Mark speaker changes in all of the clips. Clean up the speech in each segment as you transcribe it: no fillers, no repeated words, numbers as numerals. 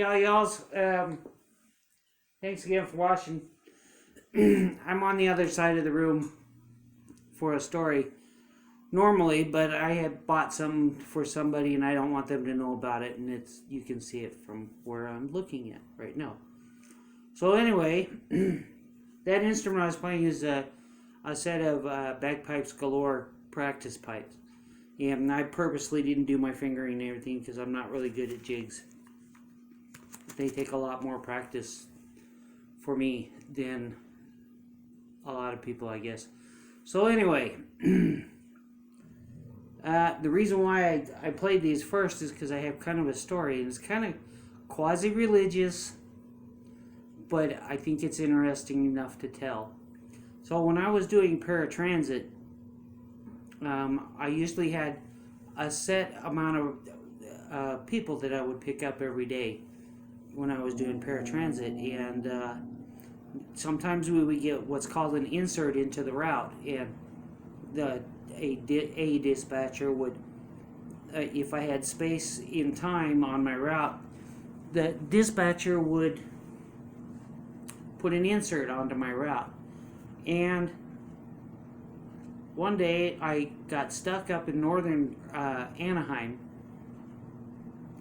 Speaker 1: Howdy, y'alls. Thanks again for watching. I'm on the other side of the room for a story normally, but I had bought something for somebody and I don't want them to know about it, and you can see it from where I'm looking at right now. So anyway, that instrument I was playing is a set of bagpipes galore practice pipes. And I purposely didn't do my fingering and everything because I'm not really good at jigs. They take a lot more practice for me than a lot of people, I guess. So anyway, the reason why I played these first is because I have kind of a story, and it's kind of quasi-religious, but I think it's interesting enough to tell. So when I was doing paratransit, I usually had a set amount of people that I would pick up every day when I was doing paratransit, and sometimes we would get what's called an insert into the route, and a dispatcher would, if I had space in time on my route, the dispatcher would put an insert onto my route. And one day I got stuck up in northern Anaheim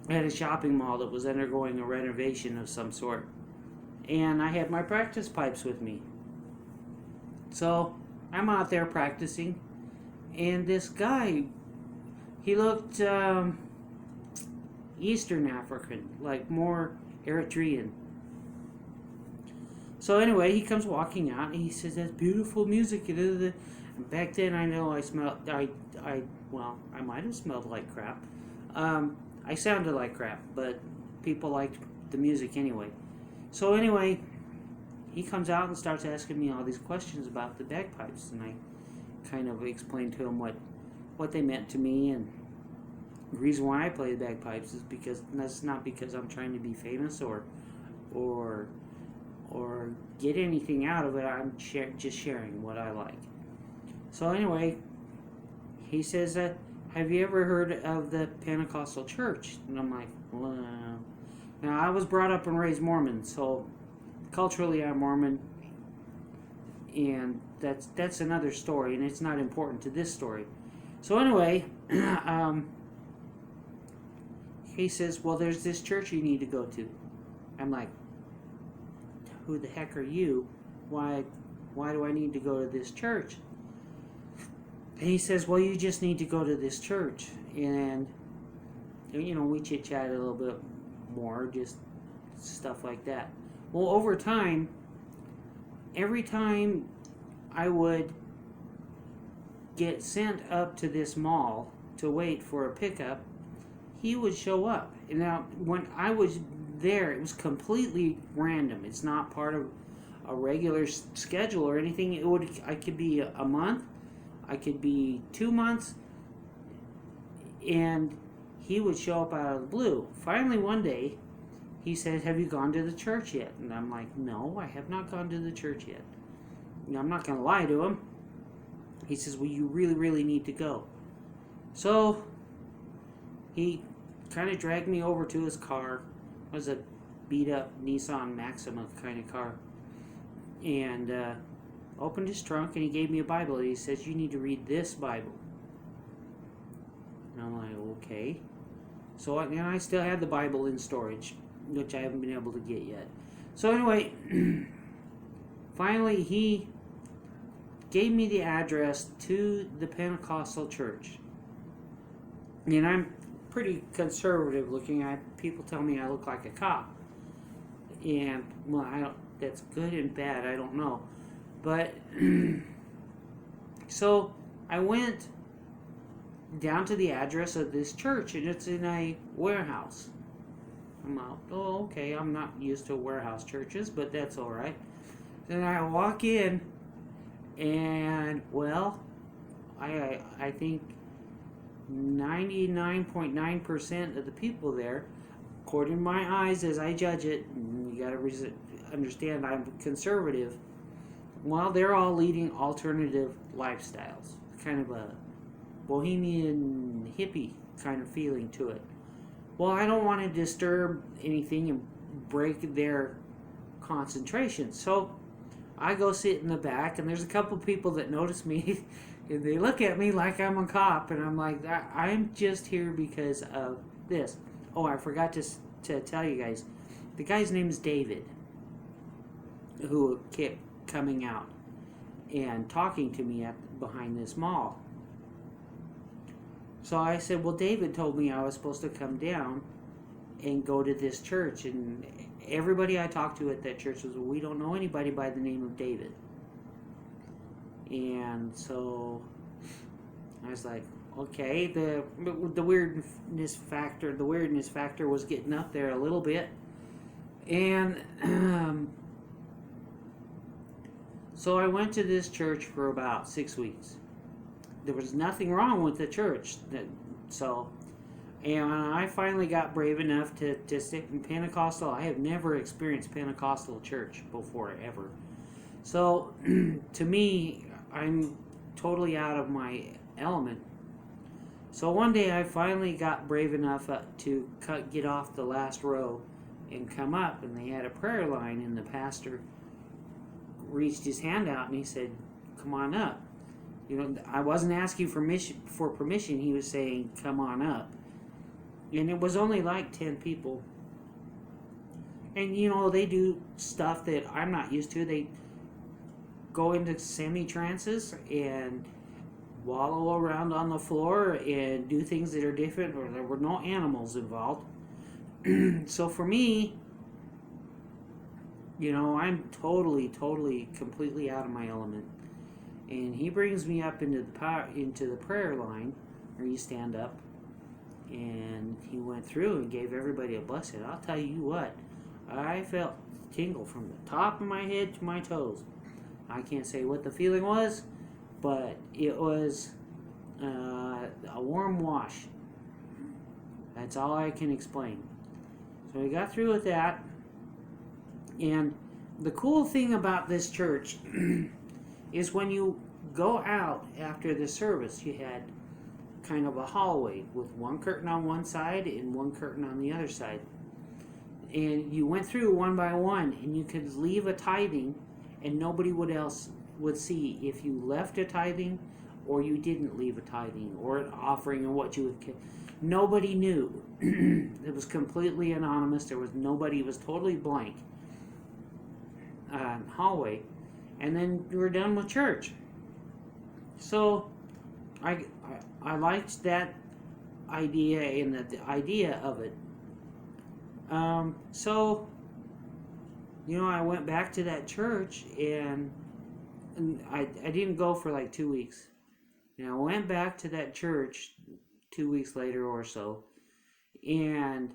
Speaker 1: at a shopping mall that was undergoing a renovation of some sort, and I had my practice pipes with me. So I'm out there practicing, and this guy, he looked Eastern African, like more Eritrean. So anyway, he comes walking out and he says, "That's beautiful music." And back then, I know I smelled. I might have smelled like crap. I sounded like crap, but people liked the music anyway. So anyway, he comes out and starts asking me all these questions about the bagpipes, and I kind of explained to him what they meant to me, and the reason why I play the bagpipes is because that's not because I'm trying to be famous or get anything out of it. I'm just sharing what I like. So anyway, he says, "Have you ever heard of the Pentecostal Church?" And I'm like, well, now I was brought up and raised Mormon, so culturally I'm Mormon, and that's another story, and it's not important to this story. So anyway, he says, "Well, there's this church you need to go to." I'm like, "Who the heck are you? Why do I need to go to this church?" And he says, "Well, you just need to go to this church." And, we chit-chat a little bit more, just stuff like that. Well, over time, every time I would get sent up to this mall to wait for a pickup, he would show up. And now, when I was there, it was completely random. It's not part of a regular schedule or anything. I could be a month, I could be 2 months, and he would show up out of the blue. Finally, one day, he said, "Have you gone to the church yet?" And I'm like, "No, I have not gone to the church yet." I'm not going to lie to him. He says, "Well, you really, really need to go." So he kind of dragged me over to his car. It was a beat-up Nissan Maxima kind of car. And opened his trunk, and he gave me a Bible. And he says, "You need to read this Bible." And I'm like, okay. So I still had the Bible in storage, which I haven't been able to get yet. So anyway, finally he gave me the address to the Pentecostal Church. And I'm pretty conservative looking. People tell me I look like a cop. And, well, that's good and bad, I don't know. But, so I went down to the address of this church, and it's in a warehouse. I'm like, oh, okay, I'm not used to warehouse churches, but that's all right. Then I walk in, and, well, I think 99.9% of the people there, according to my eyes as I judge it, you got to understand I'm conservative, well, they're all leading alternative lifestyles. Kind of a bohemian hippie kind of feeling to it. Well, I don't want to disturb anything and break their concentration. So I go sit in the back, and there's a couple people that notice me. And they look at me like I'm a cop, and I'm like, I'm just here because of this. Oh, I forgot to tell you guys. The guy's name is David, who kept coming out and talking to me behind this mall. So I said, well, David told me I was supposed to come down and go to this church. And everybody I talked to at that church was, well, we don't know anybody by the name of David. And so I was like, okay, the weirdness factor was getting up there a little bit. And so I went to this church for about 6 weeks. There was nothing wrong with the church. And I finally got brave enough to stick in Pentecostal. I have never experienced Pentecostal church before, ever. So, to me, I'm totally out of my element. So one day I finally got brave enough to get off the last row and come up, and they had a prayer line, and the pastor reached his hand out and he said, come on up. I wasn't asking for permission. He was saying, come on up. And it was only like 10 people. And they do stuff that I'm not used to. They go into semi-trances and wallow around on the floor and do things that are different, or there were no animals involved. So for me, I'm totally, completely out of my element. And he brings me up into the prayer line, where you stand up, and he went through and gave everybody a blessing. I'll tell you what, I felt tingle from the top of my head to my toes. I can't say what the feeling was, but it was a warm wash. That's all I can explain. So we got through with that. And the cool thing about this church is when you go out after the service, you had kind of a hallway with one curtain on one side and one curtain on the other side. And you went through one by one, and you could leave a tithing, and nobody else would see if you left a tithing or you didn't leave a tithing or an offering or what you would. Nobody knew. It was completely anonymous. There was nobody. It was totally blank. Hallway. And then we were done with church. So I liked that idea and the idea of it. So I went back to that church, and I didn't go for like 2 weeks. I went back to that church 2 weeks later or so, and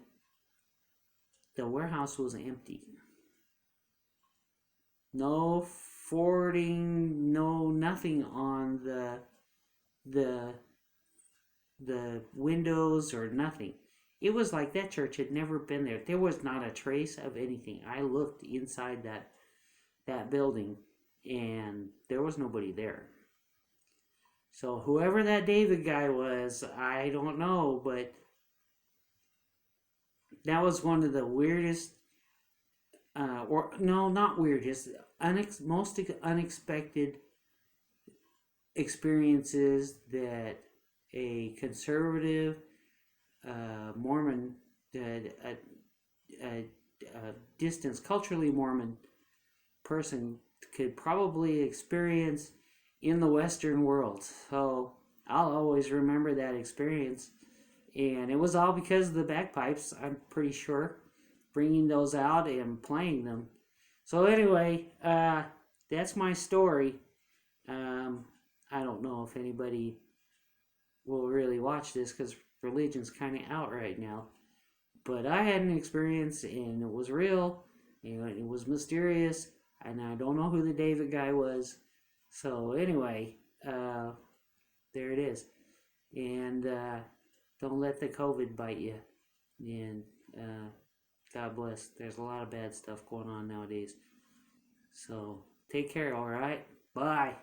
Speaker 1: the warehouse was empty. No forwarding, no nothing on the windows or nothing. It was like that church had never been there. There was not a trace of anything. I looked inside that building, and there was nobody there. So whoever that David guy was, I don't know, but that was one of the weirdest, not weirdest, most unexpected experiences that a conservative Mormon, a culturally Mormon person could probably experience in the Western world. So I'll always remember that experience. And it was all because of the bagpipes, I'm pretty sure, bringing those out and playing them. So anyway, that's my story. I don't know if anybody will really watch this because religion's kind of out right now. But I had an experience, and it was real, and it was mysterious, and I don't know who the David guy was. So anyway, there it is. And don't let the COVID bite you. And God bless. There's a lot of bad stuff going on nowadays. So take care, all right? Bye.